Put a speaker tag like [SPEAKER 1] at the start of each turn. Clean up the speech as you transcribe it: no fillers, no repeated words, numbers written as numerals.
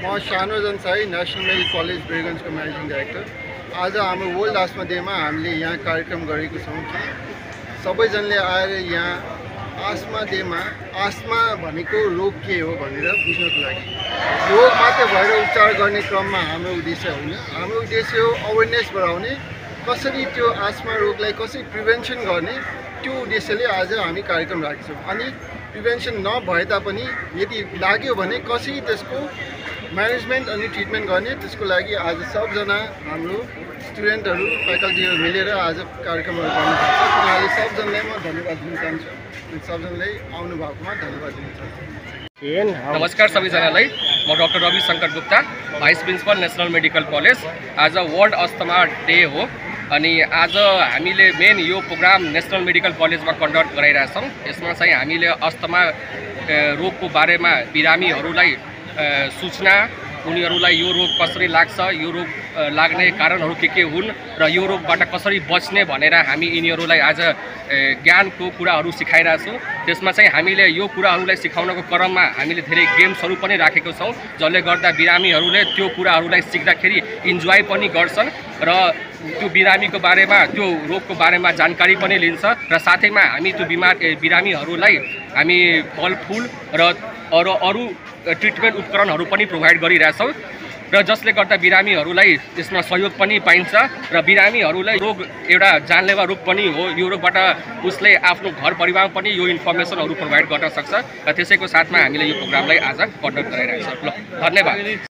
[SPEAKER 1] म Shahnawaz Ansari national medical college बेरगन्जको managing director. आज हाम्रो वर्ल्ड आस्मा डेमा हामीले यहाँ कार्यक्रम गरेको छौँ कि सबैजनाले आएर यहाँ आस्मा डेमा आस्मा भनेको रोग के हो भनेर बुझ्नको लागि, रोग मात्र भएर उपचार गर्ने क्रममा हाम्रो उद्देश्य होइन। हाम्रो उद्देश्य हो अवेरनेस बढाउने, कसरी त्यो आस्मा रोगलाई कसरी प्रिभेन्सन गर्ने, त्यो उद्देश्यले आज हामी कार्यक्रम राखेका छौँ। अनि प्रिभेन्सन नभए तापनि यदि लाग्यो भने कसरी त्यसको म्यानेजमेन्ट अनि ट्रिटमेन्ट गर्ने, त्यसको लागि आज सबजना हाम्रो स्टुडेन्टहरू फ्याकल्टीहरू मिलेर आज कार्यक्रमहरू गर्नुपर्छ। उनीहरूले सबजनालाई म धन्यवाद दिन चाहन्छु। सबजनालाई आउनु भएकोमा धन्यवाद दिन चाहन्छु।
[SPEAKER 2] नमस्कार सबैजनालाई, म doctor Ravi Shankar Gupta, vice principal National Medical College. आज वर्ल्ड अस्थमा डे हो अनि आज हामीले मेन यो प्रोग्राम नेसनल मेडिकल कलेजमा कन्डक्ट गराइरहेछौँ। यसमा चाहिँ हामीले अस्थमा रोगको बारेमा बिरामीहरूलाई सूचना, उनीहरूलाई यो रोग कसरी लाग्छ, यो रोग लाग्ने कारणहरू के हुन् र यो रोगबाट कसरी बच्ने भनेर हामी यिनीहरूलाई आज ज्ञानको कुराहरू सिकाइरहेछौँ। त्यसमा चाहिँ हामीले यो कुराहरूलाई सिकाउनको क्रममा हामीले धेरै गेम्सहरू पनि राखेको छौँ, जसले गर्दा बिरामीहरूले त्यो कुराहरूलाई सिक्दाखेरि इन्जोय पनि गर्छन् र त्यो बिरामीको बारेमा, त्यो रोगको बारेमा जानकारी पनि लिन्छ र साथैमा हामी त्यो बिरामीहरूलाई हामी फलफुल र अरू ट्रिटमेन्ट उपकरणहरू पनि प्रोभाइड गरिरहेछौँ र जसले गर्दा बिरामीहरूलाई यसमा सहयोग पनि पाइन्छ र बिरामीहरूलाई रोग एउटा जानलेवा रोग पनि हो, यो रोगबाट उसले आफ्नो घर परिवारमा पनि यो इन्फर्मेसनहरू प्रोभाइड गर्न सक्छ र त्यसैको साथमा हामीले यो प्रोग्रामलाई आज कन्डक्ट गराइरहेछौँ। ल, धन्यवाद।